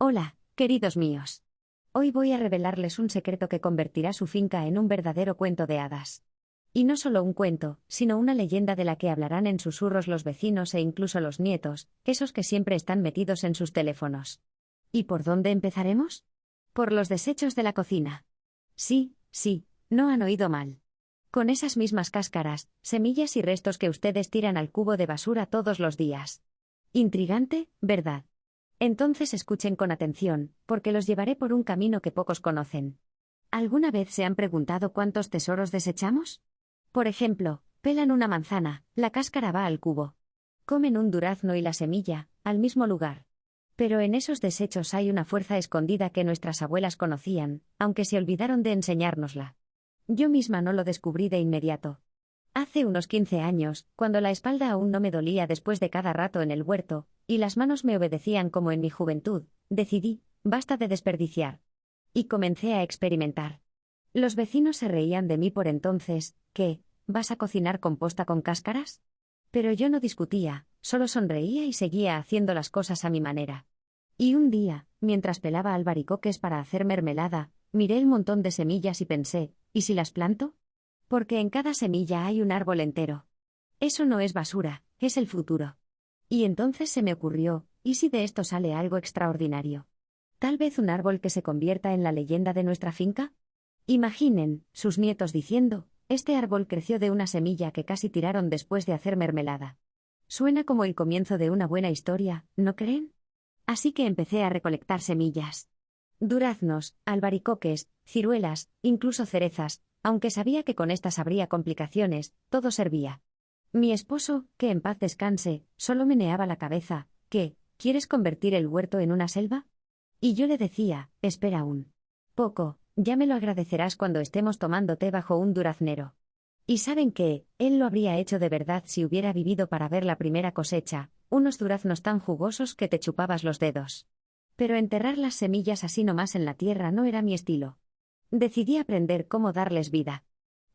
Hola, queridos míos. Hoy voy a revelarles un secreto que convertirá su finca en un verdadero cuento de hadas. Y no solo un cuento, sino una leyenda de la que hablarán en susurros los vecinos e incluso los nietos, esos que siempre están metidos en sus teléfonos. ¿Y por dónde empezaremos? Por los desechos de la cocina. Sí, no han oído mal. Con esas mismas cáscaras, semillas y restos que ustedes tiran al cubo de basura todos los días. Intrigante, ¿verdad? Entonces escuchen con atención, porque los llevaré por un camino que pocos conocen. ¿Alguna vez se han preguntado cuántos tesoros desechamos? Por ejemplo, pelan una manzana, la cáscara va al cubo. Comen un durazno y la semilla, al mismo lugar. Pero en esos desechos hay una fuerza escondida que nuestras abuelas conocían, aunque se olvidaron de enseñárnosla. Yo misma no lo descubrí de inmediato. Hace unos 15 años, cuando la espalda aún no me dolía después de cada rato en el huerto, y las manos me obedecían como en mi juventud, decidí, basta de desperdiciar. Y comencé a experimentar. Los vecinos se reían de mí por entonces. ¿Qué? ¿Vas a cocinar composta con cáscaras? Pero yo no discutía, solo sonreía y seguía haciendo las cosas a mi manera. Y un día, mientras pelaba albaricoques para hacer mermelada, miré el montón de semillas y pensé, ¿y si las planto? Porque en cada semilla hay un árbol entero. Eso no es basura, es el futuro. Y entonces se me ocurrió, ¿y si de esto sale algo extraordinario? ¿Tal vez un árbol que se convierta en la leyenda de nuestra finca? Imaginen, sus nietos diciendo, este árbol creció de una semilla que casi tiraron después de hacer mermelada. Suena como el comienzo de una buena historia, ¿no creen? Así que empecé a recolectar semillas. Duraznos, albaricoques, ciruelas, incluso cerezas, aunque sabía que con estas habría complicaciones, todo servía. Mi esposo, que en paz descanse, solo meneaba la cabeza. ¿Qué? ¿Quieres convertir el huerto en una selva? Y yo le decía, espera un poco, ya me lo agradecerás cuando estemos tomando té bajo un duraznero. Y saben que, él lo habría hecho de verdad si hubiera vivido para ver la primera cosecha, unos duraznos tan jugosos que te chupabas los dedos. Pero enterrar las semillas así nomás en la tierra no era mi estilo. Decidí aprender cómo darles vida.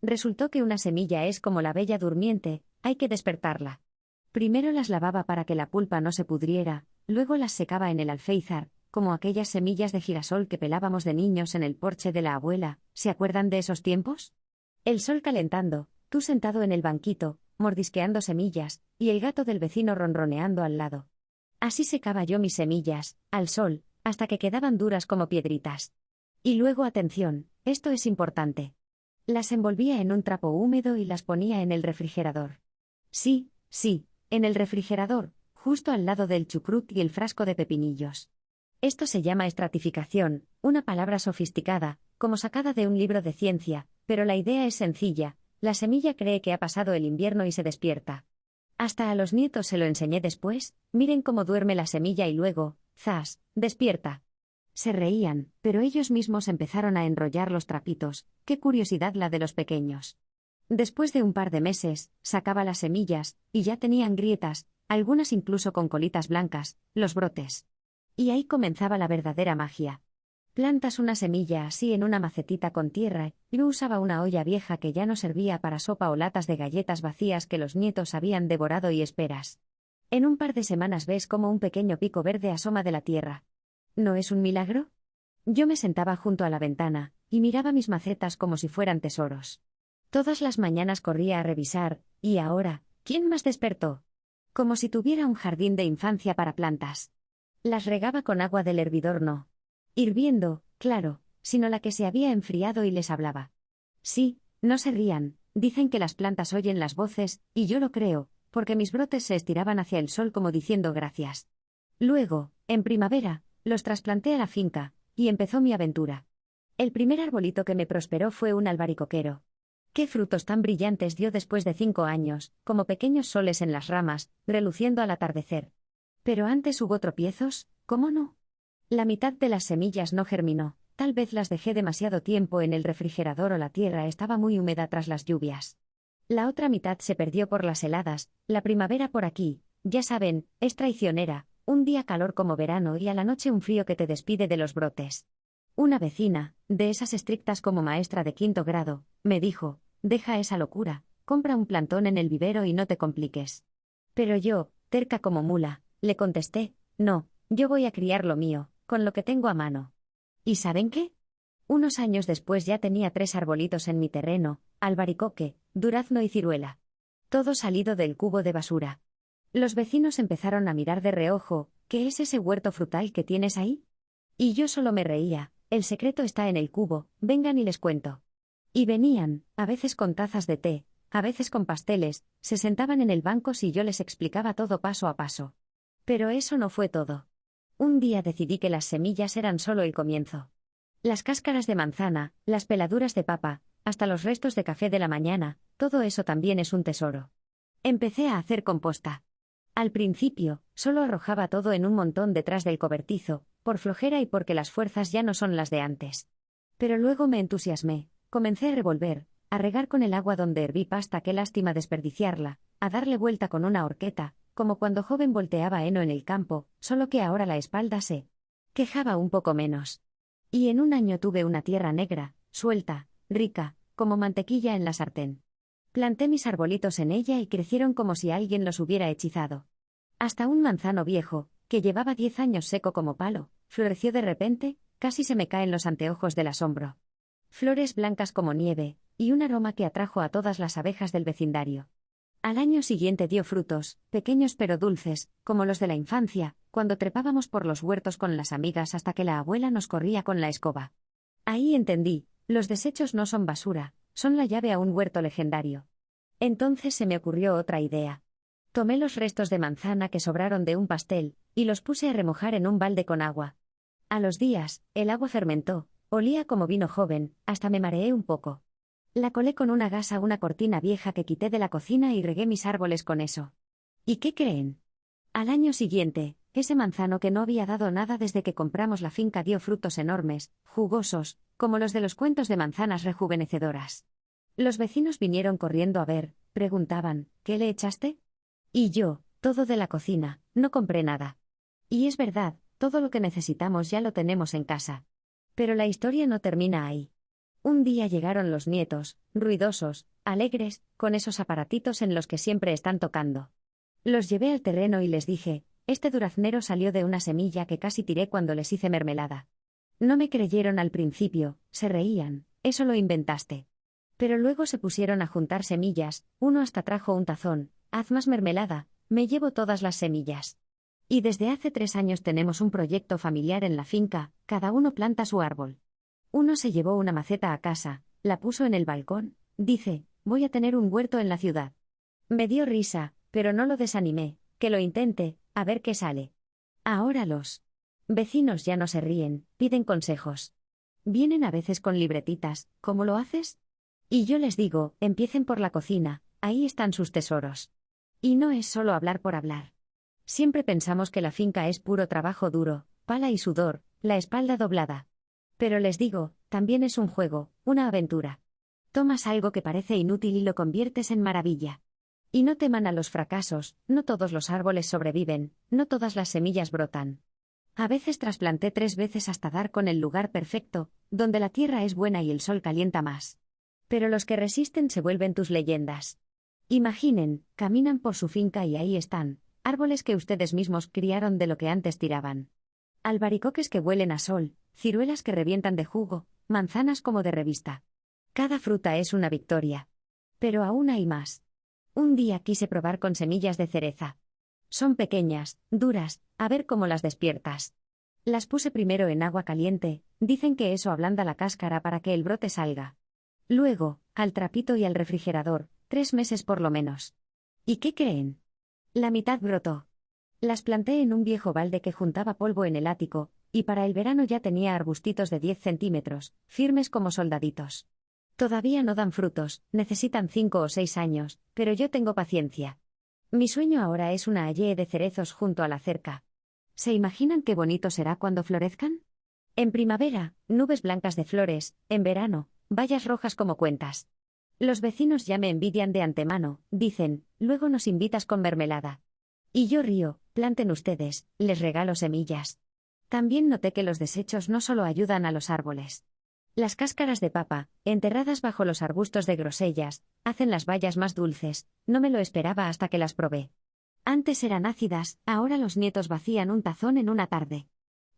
Resultó que una semilla es como la bella durmiente, hay que despertarla. Primero las lavaba para que la pulpa no se pudriera, luego las secaba en el alféizar, como aquellas semillas de girasol que pelábamos de niños en el porche de la abuela. ¿Se acuerdan de esos tiempos? El sol calentando, tú sentado en el banquito, mordisqueando semillas, y el gato del vecino ronroneando al lado. Así secaba yo mis semillas, al sol, hasta que quedaban duras como piedritas. Y luego atención, esto es importante. Las envolvía en un trapo húmedo y las ponía en el refrigerador. Sí, en el refrigerador, justo al lado del chucrut y el frasco de pepinillos. Esto se llama estratificación, una palabra sofisticada, como sacada de un libro de ciencia, pero la idea es sencilla, la semilla cree que ha pasado el invierno y se despierta. Hasta a los nietos se lo enseñé después, miren cómo duerme la semilla y luego, ¡zas!, despierta. Se reían, pero ellos mismos empezaron a enrollar los trapitos, qué curiosidad la de los pequeños. Después de un par de meses, sacaba las semillas, y ya tenían grietas, algunas incluso con colitas blancas, los brotes. Y ahí comenzaba la verdadera magia. Plantas una semilla así en una macetita con tierra, y yo usaba una olla vieja que ya no servía para sopa o latas de galletas vacías que los nietos habían devorado y esperas. En un par de semanas ves cómo un pequeño pico verde asoma de la tierra. ¿No es un milagro? Yo me sentaba junto a la ventana, y miraba mis macetas como si fueran tesoros. Todas las mañanas corría a revisar, y ahora, ¿quién más despertó? Como si tuviera un jardín de infancia para plantas. Las regaba con agua del hervidor no hirviendo, claro, sino la que se había enfriado y les hablaba. Sí, no se rían, dicen que las plantas oyen las voces, y yo lo creo, porque mis brotes se estiraban hacia el sol como diciendo gracias. Luego, en primavera, los trasplanté a la finca, y empezó mi aventura. El primer arbolito que me prosperó fue un albaricoquero. Qué frutos tan brillantes dio después de 5 años, como pequeños soles en las ramas, reluciendo al atardecer. Pero antes hubo tropiezos, ¿cómo no? La mitad de las semillas no germinó, tal vez las dejé demasiado tiempo en el refrigerador o la tierra estaba muy húmeda tras las lluvias. La otra mitad se perdió por las heladas, la primavera por aquí, ya saben, es traicionera, un día calor como verano y a la noche un frío que te despide de los brotes. Una vecina, de esas estrictas como maestra de 5º grado, me dijo, deja esa locura, compra un plantón en el vivero y no te compliques. Pero yo, terca como mula, le contesté, no, yo voy a criar lo mío, con lo que tengo a mano. ¿Y saben qué? Unos años después ya tenía 3 arbolitos en mi terreno: albaricoque, durazno y ciruela. Todo salido del cubo de basura. Los vecinos empezaron a mirar de reojo: ¿qué es ese huerto frutal que tienes ahí? Y yo solo me reía: el secreto está en el cubo, vengan y les cuento. Y venían, a veces con tazas de té, a veces con pasteles, se sentaban en el banco si yo les explicaba todo paso a paso. Pero eso no fue todo. Un día decidí que las semillas eran solo el comienzo. Las cáscaras de manzana, las peladuras de papa, hasta los restos de café de la mañana, todo eso también es un tesoro. Empecé a hacer composta. Al principio, solo arrojaba todo en un montón detrás del cobertizo, por flojera y porque las fuerzas ya no son las de antes. Pero luego me entusiasmé, comencé a revolver, a regar con el agua donde herví pasta, qué lástima desperdiciarla, a darle vuelta con una horqueta, como cuando joven volteaba heno en el campo, solo que ahora la espalda se quejaba un poco menos. Y en un año tuve una tierra negra, suelta, rica, como mantequilla en la sartén. Planté mis arbolitos en ella y crecieron como si alguien los hubiera hechizado. Hasta un manzano viejo, que llevaba 10 años seco como palo, floreció de repente, casi se me caen los anteojos del asombro. Flores blancas como nieve, y un aroma que atrajo a todas las abejas del vecindario. Al año siguiente dio frutos, pequeños pero dulces, como los de la infancia, cuando trepábamos por los huertos con las amigas hasta que la abuela nos corría con la escoba. Ahí entendí: los desechos no son basura, son la llave a un huerto legendario. Entonces se me ocurrió otra idea. Tomé los restos de manzana que sobraron de un pastel, y los puse a remojar en un balde con agua. A los días, el agua fermentó, olía como vino joven, hasta me mareé un poco. La colé con una gasa a una cortina vieja que quité de la cocina y regué mis árboles con eso. ¿Y qué creen? Al año siguiente, ese manzano que no había dado nada desde que compramos la finca dio frutos enormes, jugosos, como los de los cuentos de manzanas rejuvenecedoras. Los vecinos vinieron corriendo a ver, preguntaban: ¿qué le echaste? Y yo: todo de la cocina, no compré nada. Y es verdad, todo lo que necesitamos ya lo tenemos en casa. Pero la historia no termina ahí. Un día llegaron los nietos, ruidosos, alegres, con esos aparatitos en los que siempre están tocando. Los llevé al terreno y les dije: este duraznero salió de una semilla que casi tiré cuando les hice mermelada. No me creyeron al principio, se reían: eso lo inventaste. Pero luego se pusieron a juntar semillas, uno hasta trajo un tazón: haz más mermelada, me llevo todas las semillas. Y desde hace 3 años tenemos un proyecto familiar en la finca, cada uno planta su árbol. Uno se llevó una maceta a casa, la puso en el balcón, dice: voy a tener un huerto en la ciudad. Me dio risa, pero no lo desanimé: que lo intente, a ver qué sale. Ahora los vecinos ya no se ríen, piden consejos. Vienen a veces con libretitas: ¿cómo lo haces? Y yo les digo: empiecen por la cocina, ahí están sus tesoros. Y no es solo hablar por hablar. Siempre pensamos que la finca es puro trabajo duro, pala y sudor, la espalda doblada. Pero les digo, también es un juego, una aventura. Tomas algo que parece inútil y lo conviertes en maravilla. Y no teman a los fracasos: no todos los árboles sobreviven, no todas las semillas brotan. A veces trasplanté 3 veces hasta dar con el lugar perfecto, donde la tierra es buena y el sol calienta más. Pero los que resisten se vuelven tus leyendas. Imaginen, caminan por su finca y ahí están, árboles que ustedes mismos criaron de lo que antes tiraban. Albaricoques que huelen a sol, ciruelas que revientan de jugo, manzanas como de revista. Cada fruta es una victoria. Pero aún hay más. Un día quise probar con semillas de cereza. Son pequeñas, duras, a ver cómo las despiertas. Las puse primero en agua caliente, dicen que eso ablanda la cáscara para que el brote salga. Luego, al trapito y al refrigerador, 3 meses por lo menos. ¿Y qué creen? La mitad brotó. Las planté en un viejo balde que juntaba polvo en el ático, y para el verano ya tenía arbustitos de 10 centímetros, firmes como soldaditos. Todavía no dan frutos, necesitan 5 o 6 años, pero yo tengo paciencia. Mi sueño ahora es una allée de cerezos junto a la cerca. ¿Se imaginan qué bonito será cuando florezcan? En primavera, nubes blancas de flores; en verano, bayas rojas como cuentas. Los vecinos ya me envidian de antemano, dicen: luego nos invitas con mermelada. Y yo río: planten ustedes, les regalo semillas. También noté que los desechos no solo ayudan a los árboles. Las cáscaras de papa, enterradas bajo los arbustos de grosellas, hacen las bayas más dulces. No me lo esperaba hasta que las probé. Antes eran ácidas, ahora los nietos vacían un tazón en una tarde.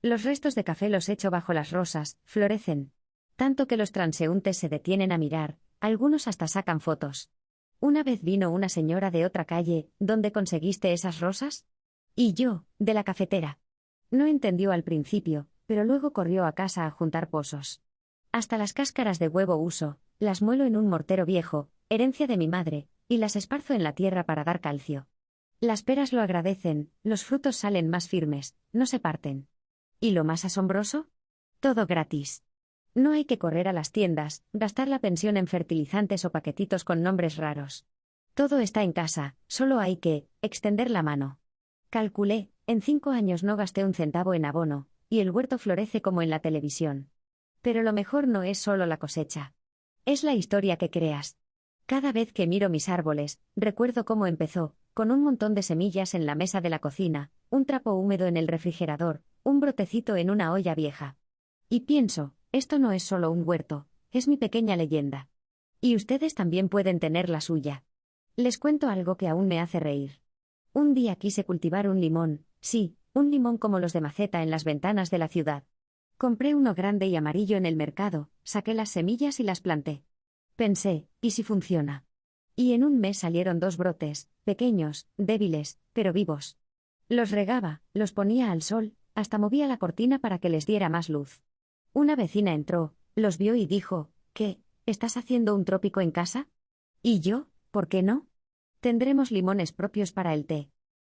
Los restos de café los echo bajo las rosas, florecen. Tanto que los transeúntes se detienen a mirar, algunos hasta sacan fotos. Una vez vino una señora de otra calle, ¿dónde conseguiste esas rosas? Y yo, de la cafetera. No entendió al principio, pero luego corrió a casa a juntar pozos. Hasta las cáscaras de huevo uso, las muelo en un mortero viejo, herencia de mi madre, y las esparzo en la tierra para dar calcio. Las peras lo agradecen, los frutos salen más firmes, no se parten. ¿Y lo más asombroso? Todo gratis. No hay que correr a las tiendas, gastar la pensión en fertilizantes o paquetitos con nombres raros. Todo está en casa, solo hay que extender la mano. Calculé, en 5 años no gasté un centavo en abono, y el huerto florece como en la televisión. Pero lo mejor no es solo la cosecha. Es la historia que creas. Cada vez que miro mis árboles, recuerdo cómo empezó, con un montón de semillas en la mesa de la cocina, un trapo húmedo en el refrigerador, un brotecito en una olla vieja. Y pienso, esto no es solo un huerto, es mi pequeña leyenda. Y ustedes también pueden tener la suya. Les cuento algo que aún me hace reír. Un día quise cultivar un limón, sí, un limón como los de maceta en las ventanas de la ciudad. Compré uno grande y amarillo en el mercado, saqué las semillas y las planté. Pensé, ¿y si funciona? Y en un mes salieron 2 brotes, pequeños, débiles, pero vivos. Los regaba, los ponía al sol, hasta movía la cortina para que les diera más luz. Una vecina entró, los vio y dijo, ¿qué? ¿Estás haciendo un trópico en casa? ¿Y yo? ¿Por qué no? Tendremos limones propios para el té.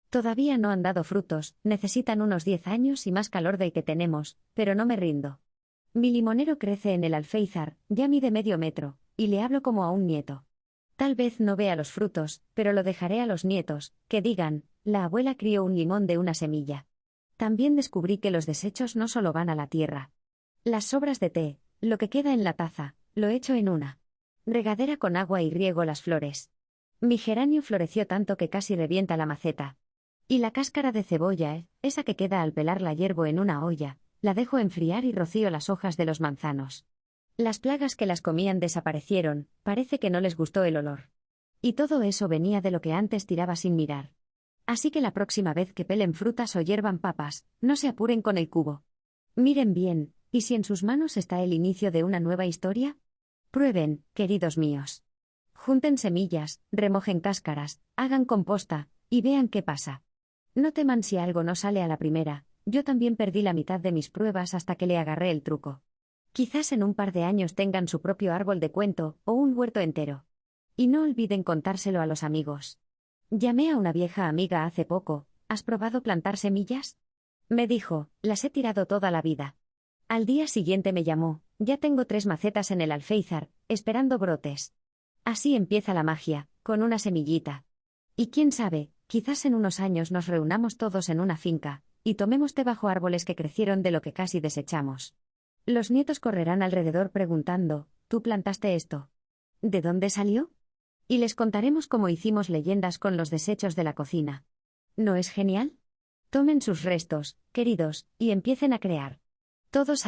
Todavía no han dado frutos, necesitan unos 10 años y más calor del que tenemos, pero no me rindo. Mi limonero crece en el alféizar, ya mide medio metro, y le hablo como a un nieto. Tal vez no vea los frutos, pero lo dejaré a los nietos, que digan, la abuela crió un limón de una semilla. También descubrí que los desechos no solo van a la tierra. Las sobras de té, lo que queda en la taza, lo echo en una regadera con agua y riego las flores. Mi geranio floreció tanto que casi revienta la maceta. Y la cáscara de cebolla, esa que queda al pelar la hiervo en una olla, la dejo enfriar y rocío las hojas de los manzanos. Las plagas que las comían desaparecieron, parece que no les gustó el olor. Y todo eso venía de lo que antes tiraba sin mirar. Así que la próxima vez que pelen frutas o hiervan papas, no se apuren con el cubo. Miren bien, ¿y si en sus manos está el inicio de una nueva historia? Prueben, queridos míos. Junten semillas, remojen cáscaras, hagan composta, y vean qué pasa. No teman si algo no sale a la primera, yo también perdí la mitad de mis pruebas hasta que le agarré el truco. Quizás en un par de años tengan su propio árbol de cuento, o un huerto entero. Y no olviden contárselo a los amigos. Llamé a una vieja amiga hace poco, ¿has probado plantar semillas? Me dijo, las he tirado toda la vida. Al día siguiente me llamó, ya tengo 3 macetas en el alféizar, esperando brotes. Así empieza la magia, con una semillita. Y quién sabe, quizás en unos años nos reunamos todos en una finca, y tomemos té bajo árboles que crecieron de lo que casi desechamos. Los nietos correrán alrededor preguntando, ¿tú plantaste esto? ¿De dónde salió? Y les contaremos cómo hicimos leyendas con los desechos de la cocina. ¿No es genial? Tomen sus restos, queridos, y empiecen a crear. Todos